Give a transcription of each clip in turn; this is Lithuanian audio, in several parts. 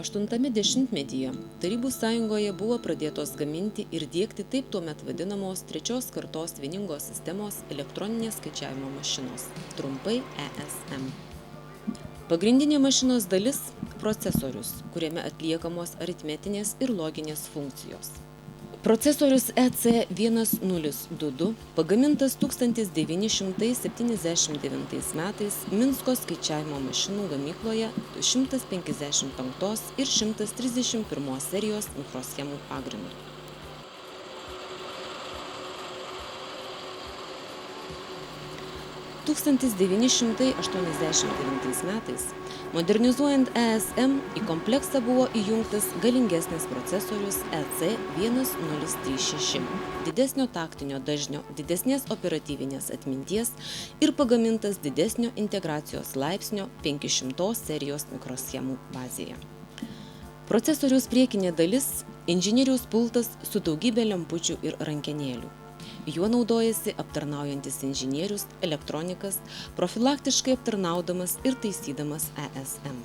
80-metyje Tarybų Sąjungoje buvo pradėtos gaminti ir diegti taip tuomet vadinamos trečios kartos vieningos sistemos elektroninės skaičiavimo mašinos, trumpai ESM. Pagrindinė mašinos dalis – procesorius, kuriame atliekamos aritmetinės ir loginės funkcijos. Procesorius EC1022 pagamintas 1979 metais Minsko skaičiavimo mašinų gamykloje 155 ir 131 serijos mikroschemų pagrindu. – 1989 metais, modernizuojant ESM, į kompleksą buvo įjungtas galingesnis procesorius EC1036, didesnio taktinio dažnio, didesnės operatyvinės atminties ir pagamintas didesnio integracijos laipsnio 500 serijos mikroschemų bazėje. Procesoriaus priekinė dalis – inžinieriaus pultas su daugybė lempučių ir rankenėlių. Juo naudojasi aptarnaujantis inžinierius, elektronikas, profilaktiškai aptarnaudamas ir taisydamas ESM.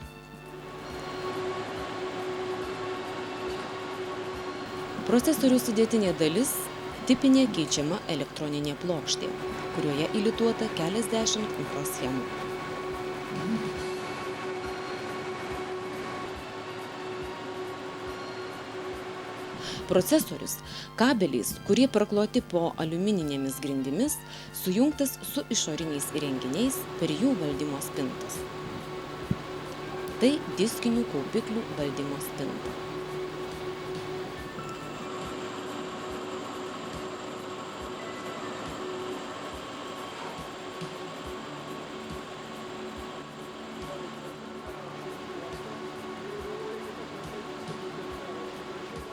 Procesoriaus sudėtinė dalis – tipinė keičiama elektroninė plokštė, kurioje įlituota keliasdešimt mikroschemų. Procesorius – kabeliais, kurie prakloti po aliumininėmis grindimis, sujungtas su išoriniais įrenginiais per jų valdymo spintas. Tai diskinių kaupiklių valdymo spinta.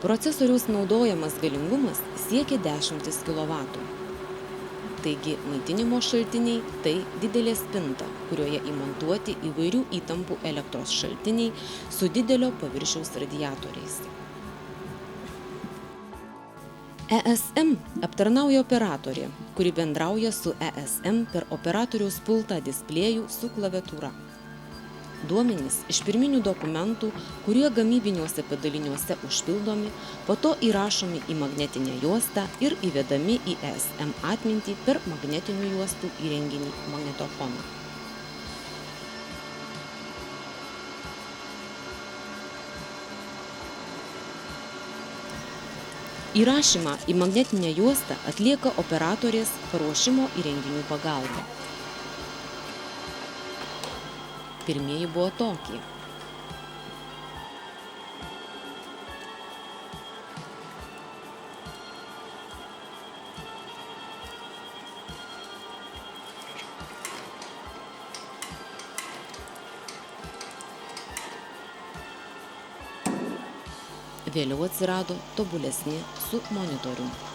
Procesoriaus naudojamas galingumas siekia 10 kW. Taigi maitinimo šaltiniai – tai didelė spinta, kurioje įmontuoti įvairių įtampų elektros šaltiniai su didelio paviršiaus radiatoriais. ESM aptarnauja operatorė, kuri bendrauja su ESM per operatoriaus pultą displėjų su klaviatūra. Duomenys iš pirminių dokumentų, kurie gamybiniuose padaliniuose užpildomi, po to įrašomi į magnetinę juostą ir įvedami į ESM atmintį per magnetinių juostų įrenginį magnetofoną. Įrašymą į magnetinę juostą atlieka operatorės paruošimo įrenginių pagalba. Pirmieji buvo tokie. Vėliau atsirado tobulesni su monitoriumi.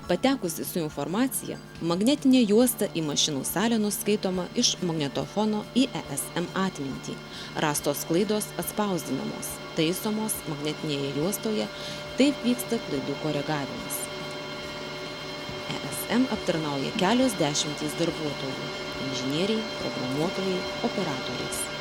Patekusi su informacija, magnetinė juosta į mašinų salę nuskaitoma iš magnetofono į ESM atmintį. Rastos klaidos atspausdinamos, taisomos magnetinėje juostoje, taip vyksta klaidų koregavimas. ESM aptarnauja kelios dešimtys darbuotojų – inžinieriai, programuotojai, operatoriais. –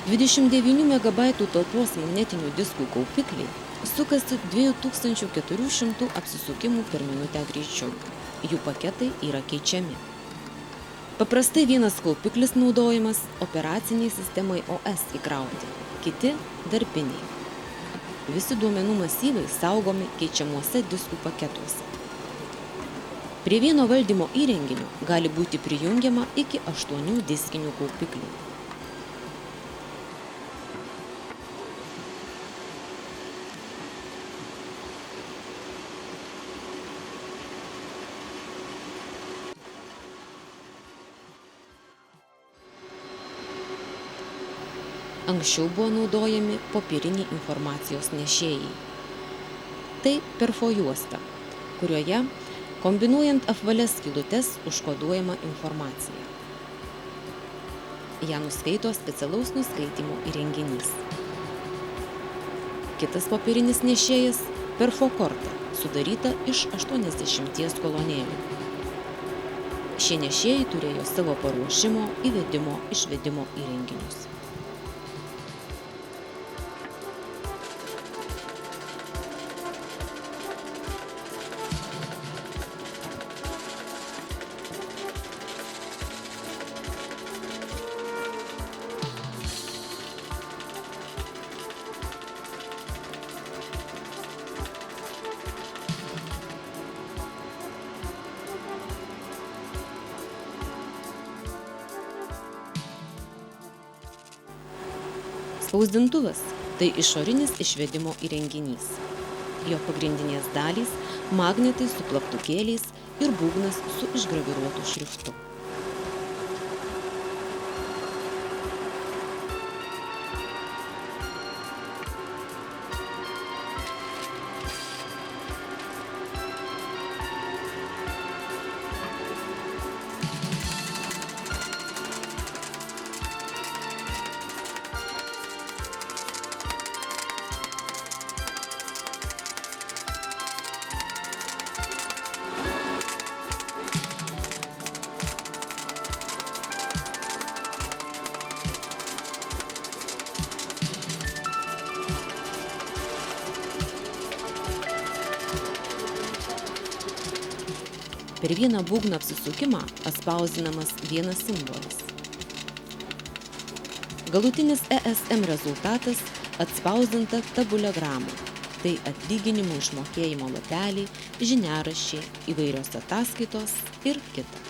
29 MB talpos magnetinių diskų kaupikliai sukasi 2400 apsisukimų per minutę greičiu. Jų paketai yra keičiami. Paprastai vienas kaupiklis naudojamas operaciniai sistemai OS įkrauti, kiti darbiniai. Visi duomenų masyvai saugomi keičiamuose diskų paketuose. Prie vieno valdymo įrenginio gali būti prijungiama iki 8 diskinių kaupiklių. Anksčiau buvo naudojami popieriniai informacijos nešėjai. Tai perfojuosta, kurioje, kombinuojant apvalias skylutes, užkoduojama informacija. Ją nuskaito specialaus nuskaitymo įrenginys. Kitas popierinis nešėjas – perfokorta, sudaryta iš 80 kolonėlių. Šie nešėjai turėjo savo paruošimo, įvedimo, išvedimo įrenginius. Spausdintuvas – tai išorinis išvedimo įrenginys. Jo pagrindinės dalys – magnetai su plaktukėliais ir būgnas su išgraviruotu šriftu. Per vieną būgno apsisukimą atspausdinamas vienas simbolis. Galutinis ESM rezultatas atspausdinta tabuliogramų, tai atlyginimų išmokėjimo lapeliai, žiniaraščiai, įvairios ataskaitos ir kita.